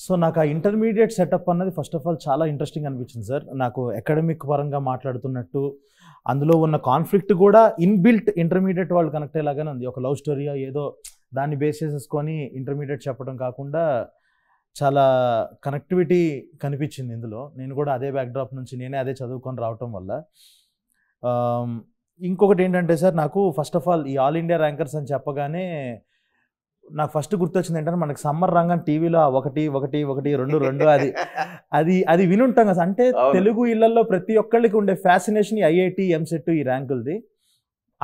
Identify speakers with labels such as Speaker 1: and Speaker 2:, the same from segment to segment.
Speaker 1: So నాకు ఆ intermediate setup అన్నది ఫస్ట్ ఆఫ్ ఆల్ చాలా ఇంట్రెస్టింగ్ అనిపించింది సార్. నాకు అకాడమిక్ పరంగా మాట్లాడుతున్నట్టు అందులో ఉన్న కాన్ఫ్లిక్ట్ కూడా ఇన్బిల్ట్ ఇంటర్మీడియట్ వాళ్ళు కనెక్ట్ అయ్యేలాగానే ఉంది. ఒక లవ్ స్టోరీ ఏదో దాన్ని బేస్ చేసుకొని ఇంటర్మీడియట్ చెప్పడం కాకుండా చాలా కనెక్టివిటీ కనిపించింది ఇందులో. నేను కూడా అదే బ్యాక్డ్రాప్ నుంచి నేనే అదే చదువుకొని రావటం వల్ల. ఇంకొకటి ఏంటంటే సార్, నాకు ఫస్ట్ ఆఫ్ ఆల్ ఈ ఆల్ ఇండియా ర్యాంకర్స్ అని చెప్పగానే నాకు ఫస్ట్ గుర్తొచ్చింది ఏంటంటే, మనకి సమ్మర్ రంగం టీవీలో 1 1 1 2 2 అది వినుంటాం కదా. అంటే తెలుగు ఇళ్లలో ప్రతి ఒక్కళ్ళకి ఉండే ఫ్యాసినేషన్ ఐఐటి ఎంసెట్ ఈ ర్యాంకులది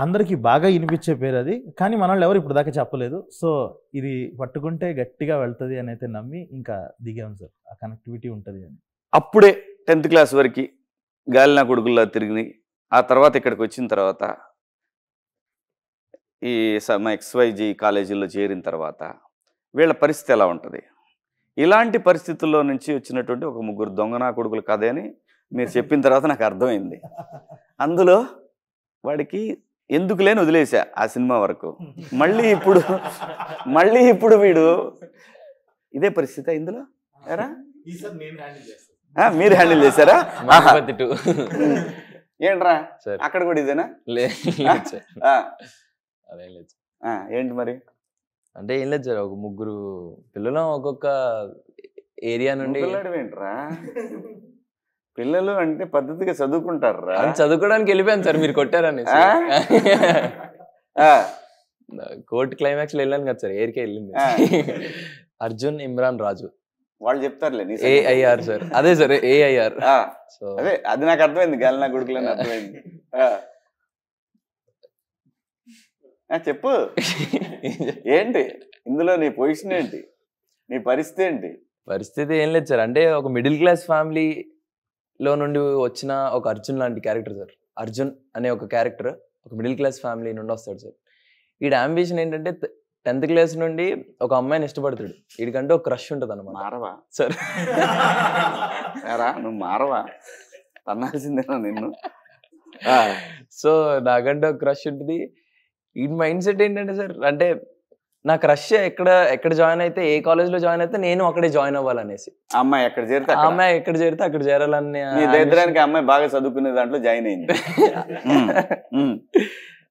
Speaker 1: అందరికీ బాగా వినిపించే పేరు అది. కానీ మనల్ని ఎవరు ఇప్పుడు దాకా చెప్పలేదు. సో ఇది పట్టుకుంటే గట్టిగా వెళ్తుంది అని అయితే నమ్మి ఇంకా దిగాం సార్. ఆ కనెక్టివిటీ ఉంటుంది అని.
Speaker 2: అప్పుడే 10th క్లాస్ వరకు గాలినా కొడుకుల్లా తిరిగి ఆ తర్వాత ఇక్కడికి వచ్చిన తర్వాత ఈ XYG కాలేజీల్లో చేరిన తర్వాత వీళ్ళ పరిస్థితి ఎలా ఉంటుంది? ఇలాంటి పరిస్థితుల్లో నుంచి వచ్చినటువంటి ఒక 3 దొంగనా కొడుకుల కథ అని మీరు చెప్పిన తర్వాత నాకు అర్థమైంది. అందులో వాడికి ఎందుకు లేని వదిలేసా ఆ సినిమా వరకు. మళ్ళీ ఇప్పుడు వీడు ఇదే పరిస్థితి ఇందులో ఎరా మీరు హ్యాండిల్ చేశారా? ఏంట్రా అక్కడ కూడా ఇదేనా? ఏంటి మరి?
Speaker 3: అంటే ఏం లేదు సార్, ఒక 3 పిల్లలు ఒక్కొక్క ఏరియా నుండి.
Speaker 2: ఏంట్రా పిల్లలు అంటే పద్ధతిగా చదువుకుంటారా?
Speaker 3: చదువుకోవడానికి వెళ్ళిపోయాను సార్, మీరు కొట్టారని. కోర్ట్ క్లైమాక్స్ లో వెళ్ళాను కదా సార్, ఏరికే వెళ్ళింది. అర్జున్, ఇమ్రాన్, రాజు
Speaker 2: వాళ్ళు చెప్తారులే.
Speaker 3: AIR సార్, అదే సార్ AIR.
Speaker 2: సో అదే అది నాకు అర్థమైంది, గాలినా కొడుకులని అర్థమైంది. చెప్పు ఏంటి ఇందులో నీ పొజిషన్ ఏంటి, నీ పరిస్థితి ఏంటి?
Speaker 3: పరిస్థితి ఏం లేదు సార్, అంటే ఒక మిడిల్ క్లాస్ ఫ్యామిలీలో నుండి వచ్చిన ఒక అర్జున్ లాంటి క్యారెక్టర్ సార్. అర్జున్ అనే ఒక క్యారెక్టర్ ఒక మిడిల్ క్లాస్ ఫ్యామిలీ నుండి వస్తాడు సార్. వీడి అంబిషన్ ఏంటంటే 10th క్లాస్ నుండి ఒక అమ్మాయిని ఇష్టపడతాడు. వీడికంటే ఒక క్రష్ ఉంటుంది అన్నమాట.
Speaker 2: మారవా
Speaker 3: సార్?
Speaker 2: నువ్వు మారవా? అన్నాల్సిందేనా నిన్ను?
Speaker 3: సో నాకంటే ఒక క్రష్ ఉంటుంది. ఈ మైండ్ సెట్ ఏంటంటే సార్, అంటే నా క్రష్ ఎక్కడ జాయిన్ అయితే, ఏ కాలేజ్ లో జాయిన్ అయితే నేను అక్కడే జాయిన్ అవ్వాలనేసి.
Speaker 2: అమ్మాయి ఎక్కడ చేరితే అక్కడ చేరాలని. దగ్గరానికి అమ్మాయి బాగా చదువుకునే దాంట్లో జాయిన్ అయింది.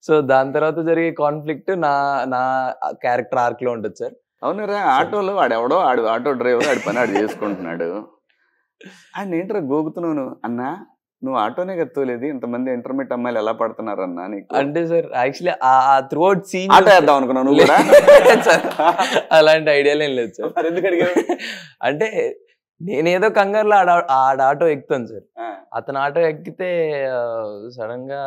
Speaker 3: సో దాని తర్వాత జరిగే కాన్ఫ్లిక్ట్ నా క్యారెక్టర్ ఆర్క్ లో ఉంటుంది సార్.
Speaker 2: అవునరా, ఆటోలో వాడెవడో ఆటో డ్రైవర్ ఆడి పని ఆడు చేసుకుంటున్నాడు. ఆయన ఏంట్రా గోగుతున్నావు అన్నా? నువ్వు ఆటోనే గత్తోలేదు, ఇంతమంది ఇంటర్మీడియట్ అమ్మాయిలు ఎలా పడుతున్నారన్నా నీకు? అంటే
Speaker 3: సార్ యాక్చువల్లీ ఆ త్రూఅవుట్ సీన్
Speaker 2: ఆటో వేద్దాం అనుకున్నావు నువ్వు కూడా?
Speaker 3: అలాంటి ఐడియాలు ఏం లేదు సార్.
Speaker 2: ఎందుకు అడిగావు?
Speaker 3: అంటే నేనేదో కంగారులో ఆటో ఎక్కుతాను సార్. అతను ఆటో ఎక్కితే సడన్ గా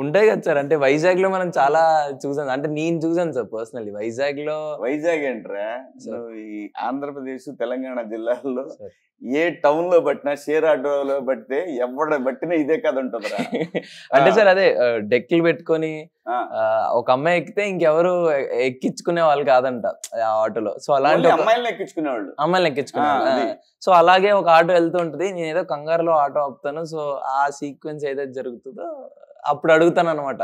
Speaker 3: ఉంటాయి కదా సార్. అంటే వైజాగ్ లో మనం చాలా చూసాను, అంటే నేను చూసాను సార్ పర్సనల్లీ.
Speaker 2: వైజాగ్ ఏంట్రా, ఈ ఆంధ్రప్రదేశ్ తెలంగాణ జిల్లాల్లో ఏ టౌన్ లో పట్టినా, షేర్ ఆటోలో పట్టితే ఎవడ పట్టినా ఇదే కథ ఉంటుందిరా.
Speaker 3: అంటే సార్ అదే డెక్కులు పెట్టుకొని ఒక అమ్మాయి ఎక్కితే ఇంకెవరు ఎక్కించుకునే వాళ్ళు కాదంట ఆ ఆటోలో. సో అలాంటి
Speaker 2: అమ్మాయిలను ఎక్కించుకునేవాళ్ళు.
Speaker 3: సో అలాగే ఒక ఆటో వెళ్తూ ఉంటది, నేను ఏదో కంగారులో ఆటో ఆపుతాను. సో ఆ సీక్వెన్స్ ఏదైతే జరుగుతుందో అప్పుడు అడుగుతాను అనమాట,